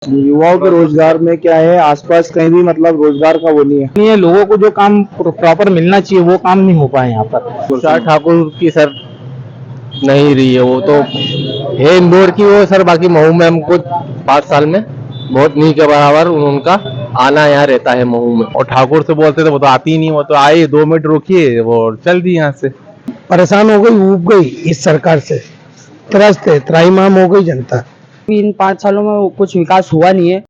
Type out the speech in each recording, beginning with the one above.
युवाओं के रोजगार में क्या है, आसपास कहीं भी मतलब रोजगार का वो नहीं है। लोगों को जो काम प्रॉपर मिलना चाहिए वो काम नहीं हो पाया यहाँ पर। उषा ठाकुर की सर नहीं रही है, वो तो है इंदौर की वो सर। बाकी महू में हमको 5 साल में बहुत नहीं के बराबर उनका आना यहाँ रहता है महू में। और ठाकुर से बोलते थे वो तो आती ही नहीं, वो तो आए 2 मिनट रुकिए वो चल दी यहाँ से। परेशान हो गई, ऊब गई इस सरकार से, त्रस्त है, त्राहिमाम हो गई जनता। इन 5 सालों में कुछ विकास हुआ नहीं है।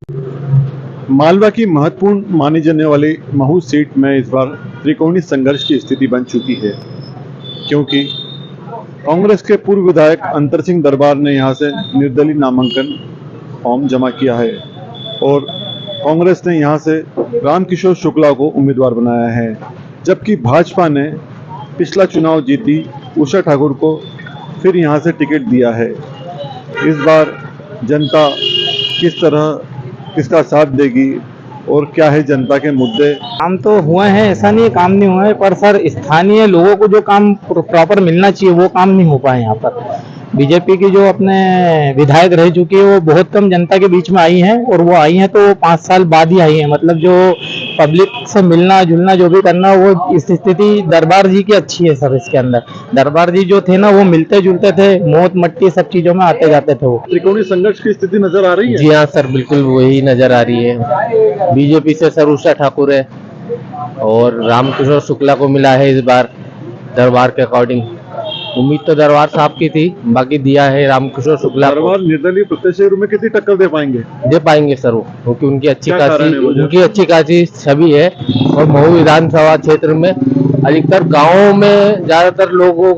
मालवा की महत्वपूर्ण मानी जाने वाली महू सीट में इस बार त्रिकोणीय संघर्ष की स्थिति बन चुकी है, क्योंकि कांग्रेस के पूर्व विधायक अंतर सिंह दरबार ने यहां से निर्दलीय नामांकन फॉर्म जमा किया है और कांग्रेस ने यहां से रामकिशोर शुक्ला को उम्मीदवार बनाया है, जबकि भाजपा ने पिछला चुनाव जीती उषा ठाकुर को फिर यहां से टिकट दिया है। इस बार जनता किस तरह किसका साथ देगी और क्या है जनता के मुद्दे। काम तो हुए हैं, ऐसा नहीं है काम नहीं हुआ है, पर सर स्थानीय लोगों को जो काम प्रॉपर मिलना चाहिए वो काम नहीं हो पाया यहाँ पर। बीजेपी की जो अपने विधायक रह चुकी है वो बहुत कम जनता के बीच में आई हैं, और वो आई हैं तो 5 साल बाद ही आई हैं। मतलब जो पब्लिक से मिलना जुलना जो भी करना, वो इस स्थिति दरबार जी की अच्छी है सर। इसके अंदर दरबार जी जो थे ना, वो मिलते जुलते थे, मौत मट्टी सब चीजों में आते जाते थे। वो त्रिकोणीय संघर्ष की स्थिति नजर आ रही है। जी हाँ सर, बिल्कुल वही नजर आ रही है। बीजेपी से सर उषा ठाकुर है और रामकिशोर शुक्ला को मिला है इस बार दरबार के अकॉर्डिंग। उम्मीद तो दरबार साहब की थी, बाकी दिया है रामकिशोर शुक्ला को। दरबार निर्दलीय प्रत्याशी में कितनी टक्कर दे पाएंगे सर वो, क्योंकि उनकी क्या अच्छी खासी छवि है। और महू विधानसभा क्षेत्र में अधिकतर गांवों में ज्यादातर लोगों,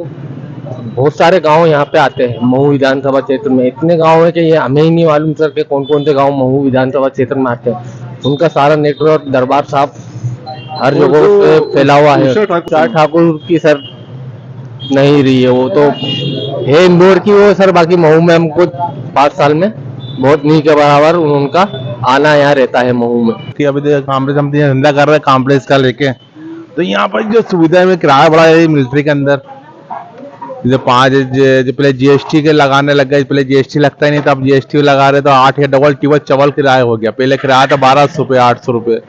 बहुत सारे गांव यहाँ पे आते हैं महू विधानसभा क्षेत्र में। इतने गांव है कि ये हमें ही नहीं मालूम सर कि कौन कौन से गांव महू विधानसभा क्षेत्र में आते हैं। उनका सारा नेटवर्क दरबार साहब हर जगह पे फैला हुआ है। उषा ठाकुर की सर नहीं रही है, वो तो है इंदौर की वो सर। बाकी महू में हमको 5 साल में बहुत नहीं के बराबर उनका आना यहाँ रहता है महू में। कि अभी कांग्रेस हम धंधा कर रहे हैं कॉम्प्लेक्स का लेके, तो यहाँ पर जो सुविधा में किराया बढ़ा है मिलिट्री के अंदर। जैसे 5 जो पहले जीएसटी के लगाने लग गए, पहले जीएसटी लगता ही नहीं था, अब जीएसटी लगा रहे तो 8 या डबल टिबल चवल किराया हो गया। पहले किराया था 1200 रुपये 800 रुपये,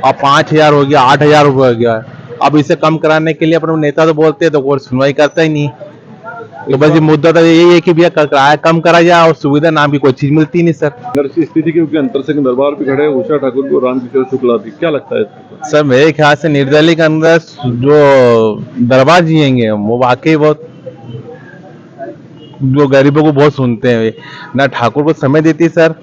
अब 5000 हो गया, 8000 रुपये हो गया। अब इसे कम कराने के लिए अपने नेता तो बोलते हैं तो कोई सुनवाई करता ही नहीं। तो बस ये मुद्दा तो यही है कि भैया किराया कम करा जाए और सुविधा नाम की कोई चीज मिलती नहीं सर। संघर्ष की स्थिति क्योंकि अंतर सिंह दरबार पे खड़े, उषा ठाकुर को रामकिशोर शुक्ला भी, क्या लगता है सर? मेरे ख्याल से निर्दलीय के अंदर जो दरबार जिएंगे वो वाकई बहुत, जो गरीबों को बहुत सुनते हैं। ना ठाकुर को समय देती सर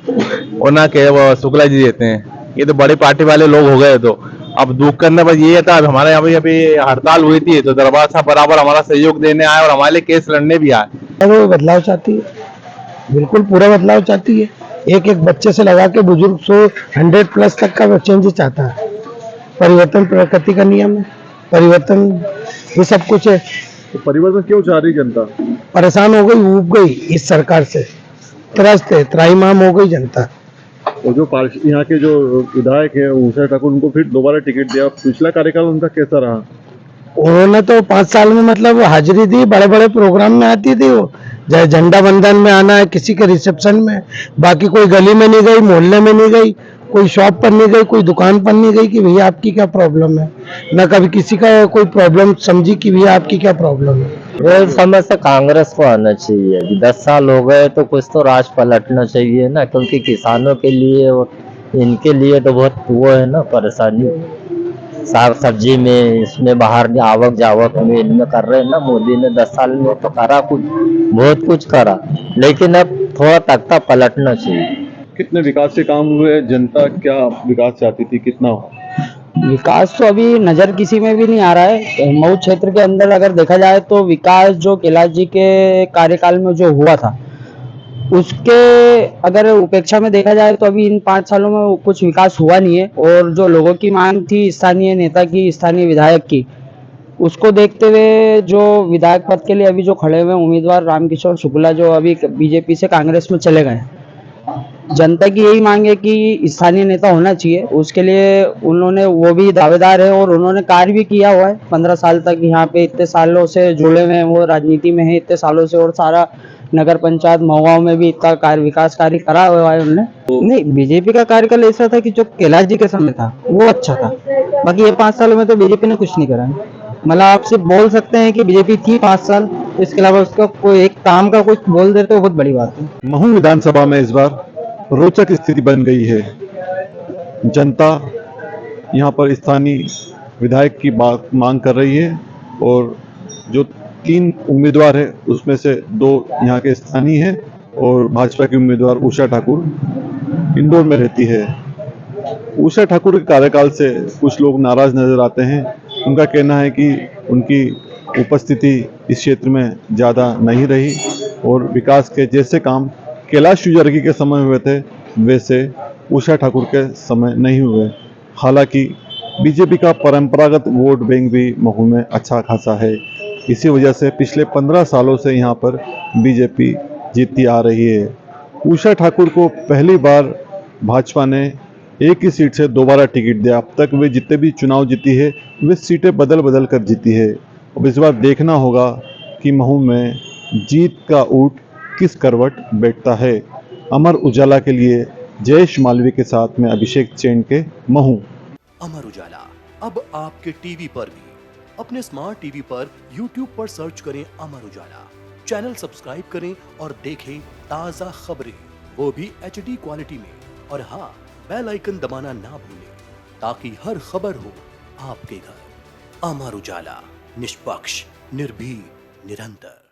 और ना के वो शुक्ला जी देते हैं। ये तो बड़ी पार्टी वाले लोग हो गए। तो अब दुख करना बस ये था। हमारे यहाँ पे अभी हड़ताल हुई थी तो दरबार साहब बराबर हमारा सहयोग देने आए और हमारे लिए केस लड़ने भी आए। वो बदलाव चाहती है, बिल्कुल पूरा बदलाव चाहती है। एक एक बच्चे से लगा के बुजुर्ग 100+ तक का चेंज चाहता है। परिवर्तन प्रकृति का नियम है, परिवर्तन ये सब कुछ है। तो परिवर्तन क्यों चाह रही जनता? परेशान हो गई, ऊब गई इस सरकार से, त्रस्त है, त्राहिमाम हो गई जनता। और जो यहाँ के जो विधायक है उषा ठाकुर, उनको फिर दोबारा टिकट दिया। पिछला कार्यकाल उनका कैसा रहा? उन्होंने तो 5 साल में मतलब हाजिरी दी, बड़े बड़े प्रोग्राम में आती थी वो। चाहे झंडा बंधन में आना है, किसी के रिसेप्शन में, बाकी कोई गली में नहीं गई, मोहल्ले में नहीं गई, कोई शॉप पर नहीं गई, कोई दुकान पर नहीं गई कि भैया आपकी क्या प्रॉब्लम है। न कभी किसी का कोई प्रॉब्लम समझी कि भैया आपकी क्या प्रॉब्लम है। वो समय से कांग्रेस को आना चाहिए। 10 साल हो गए तो कुछ तो राज पलटना चाहिए ना, क्योंकि किसानों के लिए और इनके लिए तो बहुत वो है ना परेशानी। साग सब्जी में, इसमें बाहर आवक जावक में इनमें कर रहे हैं ना। मोदी ने 10 साल में तो करा कुछ, बहुत कुछ करा, लेकिन अब थोड़ा तख्ता पलटना चाहिए। कितने विकास के काम हुए? जनता क्या विकास चाहती थी, कितना हुआ? विकास तो अभी नजर किसी में भी नहीं आ रहा है। मऊ क्षेत्र के अंदर अगर देखा जाए तो विकास जो कैलाश जी के कार्यकाल में जो हुआ था, उसके अगर उपेक्षा में देखा जाए तो अभी इन 5 सालों में कुछ विकास हुआ नहीं है। और जो लोगों की मांग थी स्थानीय नेता की, स्थानीय विधायक की, उसको देखते हुए जो विधायक पद के लिए अभी जो खड़े हुए उम्मीदवार रामकिशोर शुक्ला, जो अभी बीजेपी से कांग्रेस में चले गए, जनता की यही मांग है कि स्थानीय नेता होना चाहिए। उसके लिए उन्होंने, वो भी दावेदार है और उन्होंने कार्य भी किया हुआ है। 15 साल तक यहाँ पे इतने सालों से जुड़े हुए हैं, वो राजनीति में है इतने सालों से, और सारा नगर पंचायत महुआ में भी इतना कार्य विकास कार्य करा हुआ है उन्होंने। नहीं, बीजेपी का कार्यकाल ऐसा था कि जो कैलाश जी के समय था वो अच्छा था, बाकी ये 5 सालों में तो बीजेपी ने कुछ नहीं करा है। मतलब आप सिर्फ बोल सकते हैं कि बीजेपी थी 5 साल, इसके अलावा उसका कोई एक काम का कुछ बोल देते तो बहुत बड़ी बात है। महू विधानसभा में इस बार रोचक स्थिति बन गई है। जनता यहाँ पर स्थानीय विधायक की बात मांग कर रही है और जो 3 उम्मीदवार है उसमें से 2 यहाँ के स्थानीय हैं और भाजपा की उम्मीदवार उषा ठाकुर इंदौर में रहती है। उषा ठाकुर के कार्यकाल से कुछ लोग नाराज नजर आते हैं। उनका कहना है कि उनकी उपस्थिति इस क्षेत्र में ज़्यादा नहीं रही और विकास के जैसे काम कैलाश विजयवर्गीय के समय हुए थे वैसे उषा ठाकुर के समय नहीं हुए। हालांकि बीजेपी का परंपरागत वोट बैंक भी महू में अच्छा खासा है। इसी वजह से पिछले 15 सालों से यहाँ पर बीजेपी जीतती आ रही है। उषा ठाकुर को पहली बार भाजपा ने एक ही सीट से दोबारा टिकट दिया। अब तक वे जितने भी चुनाव जीती है वे सीटें बदल बदल कर जीती है। अब इस बार देखना होगा कि महू में जीत का ऊँट किस करवट बैठता है। अमर उजाला के लिए जयेश मालवीय के साथ में अभिषेक चैन के महू। अमर उजाला अब आपके टीवी पर भी। अपने स्मार्ट टीवी पर YouTube पर सर्च करें अमर उजाला, चैनल सब्सक्राइब करें और देखें ताजा खबरें, वो भी HD क्वालिटी में। और हाँ, बेल आइकन दबाना ना भूलें ताकि हर खबर हो आपके घर। अमर उजाला, निष्पक्ष, निर्भीक, निरंतर।